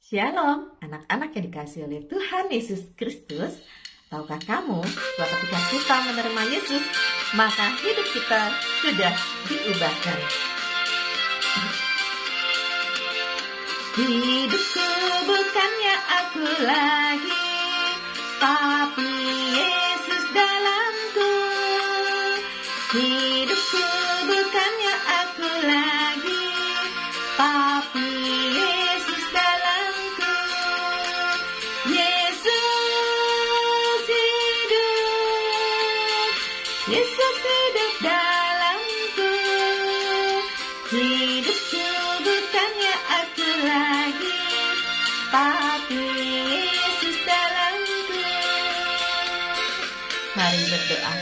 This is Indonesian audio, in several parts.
Shalom, anak-anak yang dikasihi oleh Tuhan Yesus Kristus. Tahukah kamu bahwa ketika kita menerima Yesus, maka hidup kita sudah diubahkan. Hidupku bukannya aku lagi, tapi Yesus dalamku. Hidupku bukannya aku lagi, tapi Yesus dalamku. Yesus hidup, Yesus hidup dalamku. Hidupku bukannya aku lagi, tapi Yesus dalamku. Mari berdoa.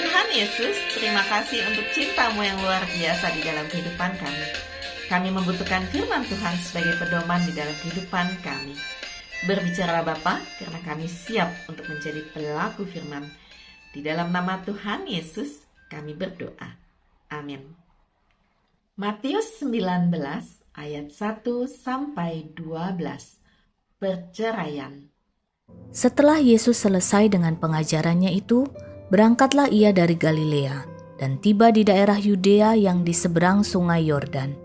Tuhan Yesus, terima kasih untuk cinta-Mu yang luar biasa di dalam kehidupan kami. Kami membutuhkan firman Tuhan sebagai pedoman di dalam kehidupan kami. Berbicaralah Bapa, karena kami siap untuk menjadi pelaku firman. Di dalam nama Tuhan Yesus, kami berdoa. Amin. Matius 19 ayat 1-12. Perceraian. Setelah Yesus selesai dengan pengajarannya itu, berangkatlah ia dari Galilea dan tiba di daerah Yudea yang di seberang sungai Yordan.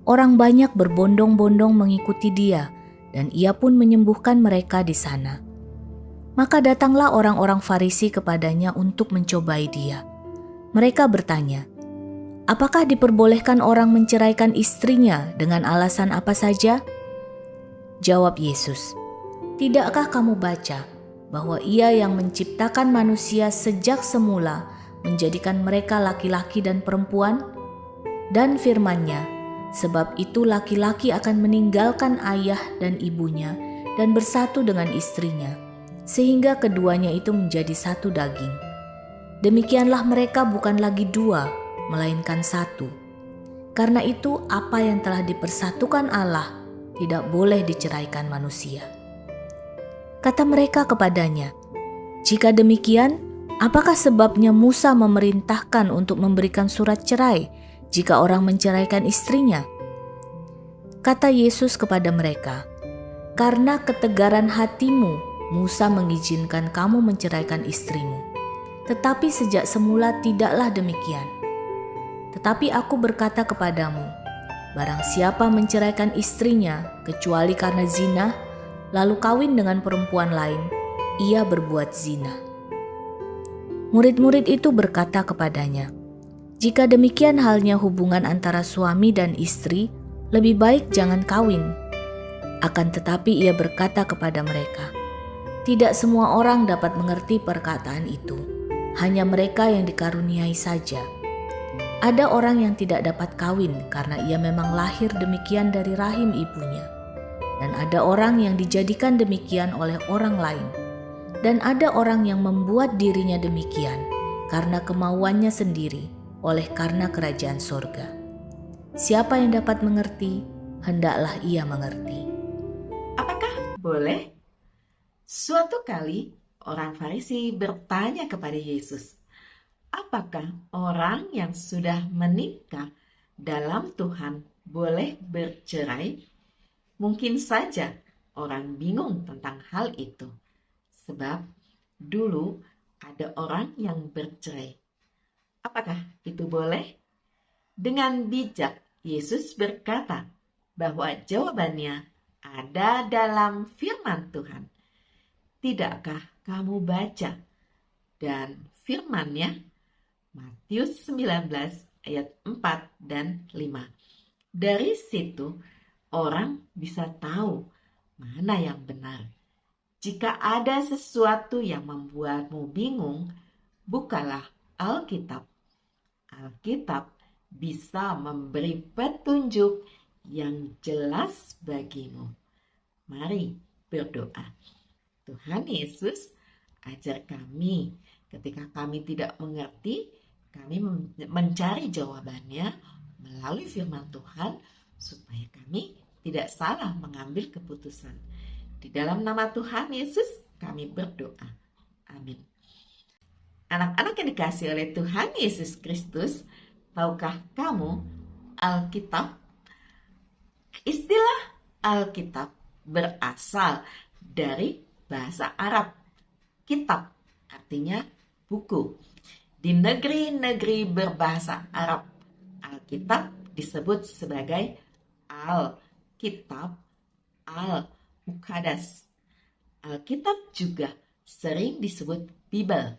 Orang banyak berbondong-bondong mengikuti dia, dan ia pun menyembuhkan mereka di sana. Maka datanglah orang-orang Farisi kepadanya untuk mencobai dia. Mereka bertanya, "Apakah diperbolehkan orang menceraikan istrinya dengan alasan apa saja?" Jawab Yesus, "Tidakkah kamu baca bahwa Ia yang menciptakan manusia sejak semula menjadikan mereka laki-laki dan perempuan? Dan firman-Nya, sebab itu laki-laki akan meninggalkan ayah dan ibunya dan bersatu dengan istrinya, sehingga keduanya itu menjadi satu daging. Demikianlah mereka bukan lagi dua, melainkan satu. Karena itu apa yang telah dipersatukan Allah tidak boleh diceraikan manusia." Kata mereka kepadanya, "Jika demikian, apakah sebabnya Musa memerintahkan untuk memberikan surat cerai jika orang menceraikan istrinya?" Kata Yesus kepada mereka, "Karena ketegaran hatimu, Musa mengizinkan kamu menceraikan istrimu. Tetapi sejak semula tidaklah demikian. Tetapi aku berkata kepadamu, barang siapa menceraikan istrinya kecuali karena zina, lalu kawin dengan perempuan lain, ia berbuat zina." Murid-murid itu berkata kepadanya, "Jika demikian halnya hubungan antara suami dan istri, lebih baik jangan kawin." Akan tetapi ia berkata kepada mereka, "Tidak semua orang dapat mengerti perkataan itu, hanya mereka yang dikaruniai saja. Ada orang yang tidak dapat kawin karena ia memang lahir demikian dari rahim ibunya. Dan ada orang yang dijadikan demikian oleh orang lain. Dan ada orang yang membuat dirinya demikian karena kemauannya sendiri, oleh karena kerajaan sorga. Siapa yang dapat mengerti, hendaklah ia mengerti." Apakah boleh? Suatu kali orang Farisi bertanya kepada Yesus, apakah orang yang sudah menikah dalam Tuhan boleh bercerai? Mungkin saja orang bingung tentang hal itu, sebab dulu ada orang yang bercerai. Apakah itu boleh? Dengan bijak, Yesus berkata bahwa jawabannya ada dalam firman Tuhan. Tidakkah kamu baca? Dan firman-Nya, Matius 19 ayat 4 dan 5. Dari situ, orang bisa tahu mana yang benar. Jika ada sesuatu yang membuatmu bingung, bukalah Alkitab. Alkitab bisa memberi petunjuk yang jelas bagimu. Mari berdoa. Tuhan Yesus, ajar kami ketika kami tidak mengerti, kami mencari jawabannya melalui firman Tuhan supaya kami tidak salah mengambil keputusan. Di dalam nama Tuhan Yesus kami berdoa. Amin. Anak-anak yang dikasihi oleh Tuhan Yesus Kristus, tahukah kamu Alkitab, istilah Alkitab berasal dari bahasa Arab. Kitab artinya buku. Di negeri-negeri berbahasa Arab, Alkitab disebut sebagai Alkitab Al-Muqaddas. Alkitab juga sering disebut Bible.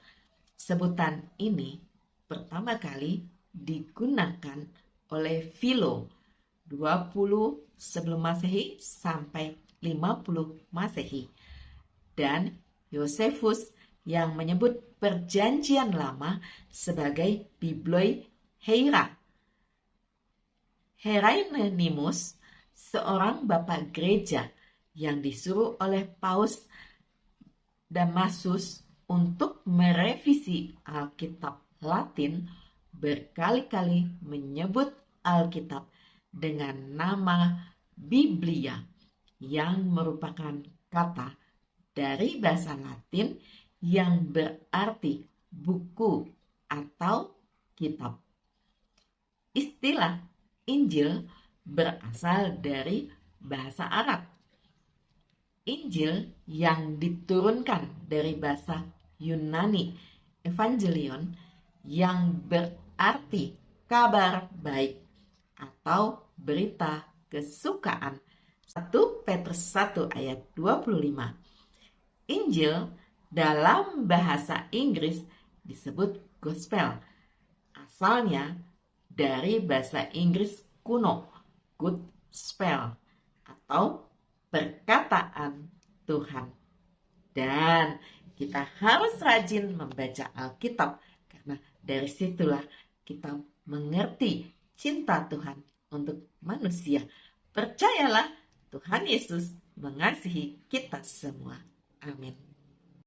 Sebutan ini pertama kali digunakan oleh Philo 20 sebelum Masehi sampai 50 Masehi, dan Yosefus yang menyebut Perjanjian Lama sebagai Bibloi Heira. Hieronymus, seorang bapak gereja yang disuruh oleh Paus Damasus untuk merevisi Alkitab Latin, berkali-kali menyebut Alkitab dengan nama Biblia, yang merupakan kata dari bahasa Latin yang berarti buku atau kitab. Istilah Injil berasal dari bahasa Arab. Injil yang diturunkan dari bahasa Yunani Evangelion, yang berarti kabar baik atau berita kesukaan. 1 Petrus 1 ayat 25. Injil dalam bahasa Inggris disebut gospel. Asalnya dari bahasa Inggris kuno, good spell, atau perkataan Tuhan. Dan kita harus rajin membaca Alkitab, karena dari situlah kita mengerti cinta Tuhan untuk manusia. Percayalah, Tuhan Yesus mengasihi kita semua. Amin.